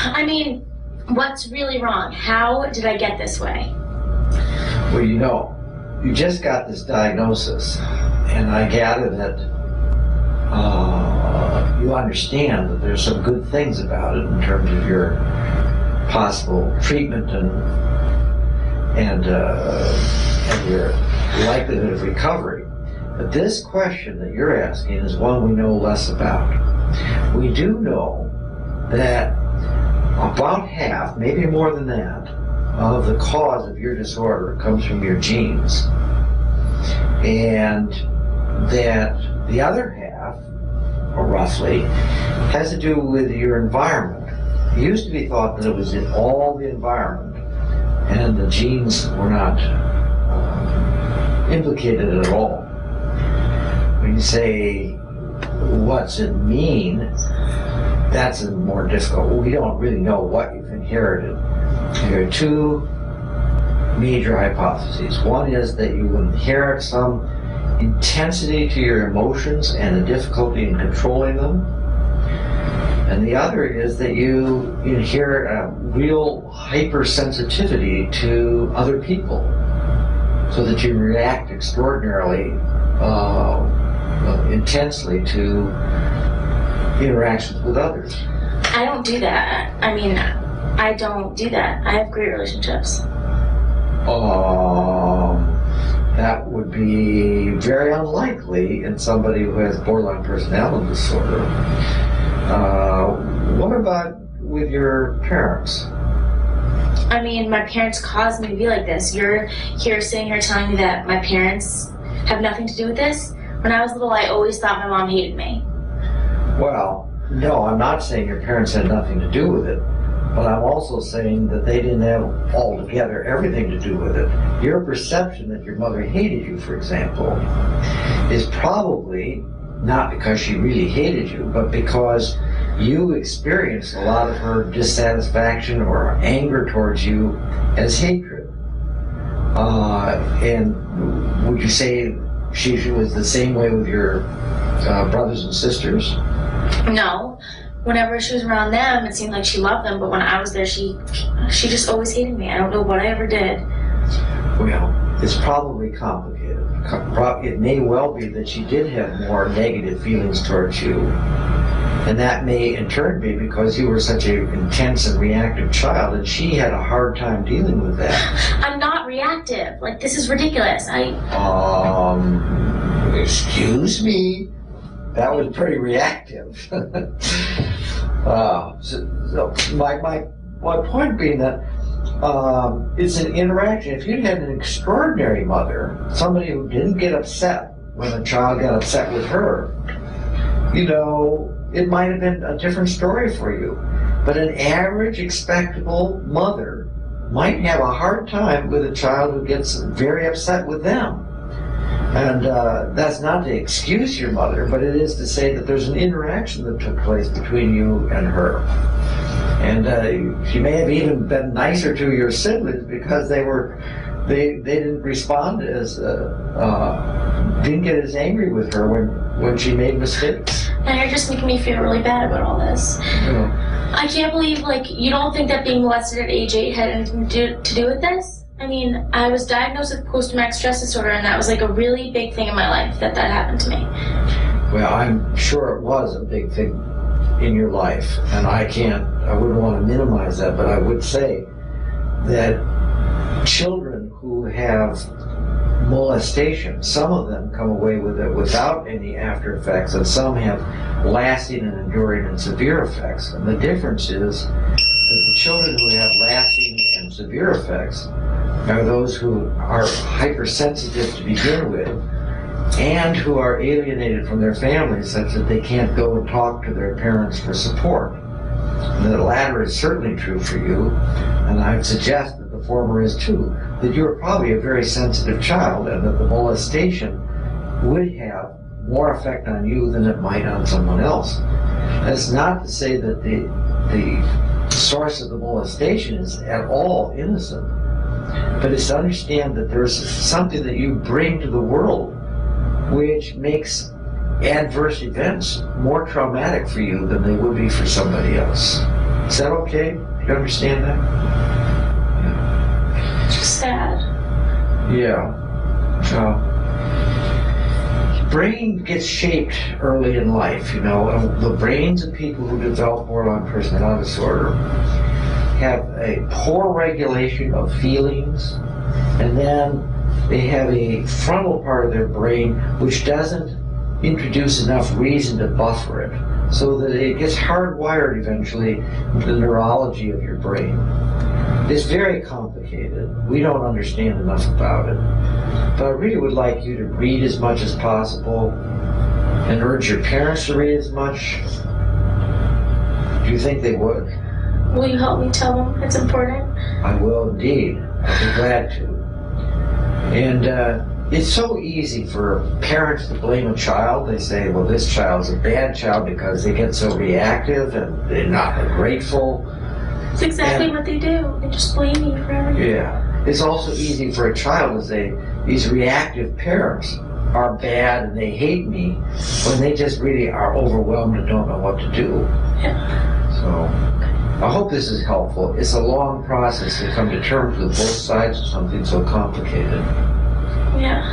I mean, what's really wrong? How did I get this way? Well, you just got this diagnosis, and I gather that you understand that there's some good things about it in terms of your possible treatment and your likelihood of recovery. But this question that you're asking is one we know less about. We do know that about half, maybe more than that, of the cause of your disorder comes from your genes. And that the other half, or roughly, has to do with your environment. It used to be thought that it was in all the environment, and the genes were not implicated at all. When you say, what's it mean? That's more difficult. We don't really know what you've inherited. There are two major hypotheses. One is that you inherit some intensity to your emotions and a difficulty in controlling them. And the other is that you inherit a real hypersensitivity to other people, so that you react extraordinarily intensely to interactions with others. I don't do that. I mean, I don't do that. I have great relationships. That would be very unlikely in somebody who has borderline personality disorder. What about with your parents? I mean, my parents caused me to be like this. You're here sitting here telling me that my parents have nothing to do with this? When I was little, I always thought my mom hated me. Well, no, I'm not saying your parents had nothing to do with it, but I'm also saying that they didn't have altogether everything to do with it. Your perception that your mother hated you, for example, is probably not because she really hated you, but because you experienced a lot of her dissatisfaction or anger towards you as hatred. And would you say she was the same way with your brothers and sisters? No. Whenever she was around them, it seemed like she loved them, but when I was there, she just always hated me. I don't know what I ever did. Well, it's probably complicated. It may well be that she did have more negative feelings towards you, and that may in turn be because you were such an intense and reactive child, and she had a hard time dealing with that. I'm not reactive. Like, this is ridiculous. Excuse me? That was pretty reactive. So my point being that it's an interaction. If you'd had an extraordinary mother, somebody who didn't get upset when a child got upset with her, it might have been a different story for you. But an average, expectable mother might have a hard time with a child who gets very upset with them. And that's not to excuse your mother, but it is to say that there's an interaction that took place between you and her. And she may have even been nicer to your siblings because they didn't respond as didn't get as angry with her when she made mistakes. And you're just making me feel really bad about all this. I can't believe, you don't think that being molested at age 8 had anything to do with this? I mean, I was diagnosed with post-traumatic stress disorder, and that was a really big thing in my life that happened to me. Well, I'm sure it was a big thing in your life, and I wouldn't want to minimize that, but I would say that children who have molestation, some of them come away with it without any after effects, and some have lasting and enduring and severe effects. And the difference is that the children who have lasting and severe effects are those who are hypersensitive to begin with, and who are alienated from their families such that they can't go and talk to their parents for support. And the latter is certainly true for you, and I would suggest that the former is too, that you're probably a very sensitive child, and that the molestation would have more effect on you than it might on someone else. That's not to say that the source of the molestation is at all innocent, but it's to understand that there's something that you bring to the world which makes adverse events more traumatic for you than they would be for somebody else. Is that okay? You understand that? It's just sad. Yeah. Brain gets shaped early in life, you know. And the brains of people who develop borderline personality disorder have a poor regulation of feelings, and then they have a frontal part of their brain which doesn't introduce enough reason to buffer it, so that it gets hardwired eventually into the neurology of your brain. It's very complicated. We don't understand enough about it. But I really would like you to read as much as possible and urge your parents to read as much. Do you think they would? Will you help me tell them it's important? I will indeed. I'd be glad to. And it's so easy for parents to blame a child. They say, well, this child's a bad child because they get so reactive and they're not grateful. It's exactly what they do. They just blame you for everything. Yeah. It's also easy for a child to say, these reactive parents are bad and they hate me, when they just really are overwhelmed and don't know what to do. Yeah. So, I hope this is helpful. It's a long process to come to terms with both sides of something so complicated. Yeah.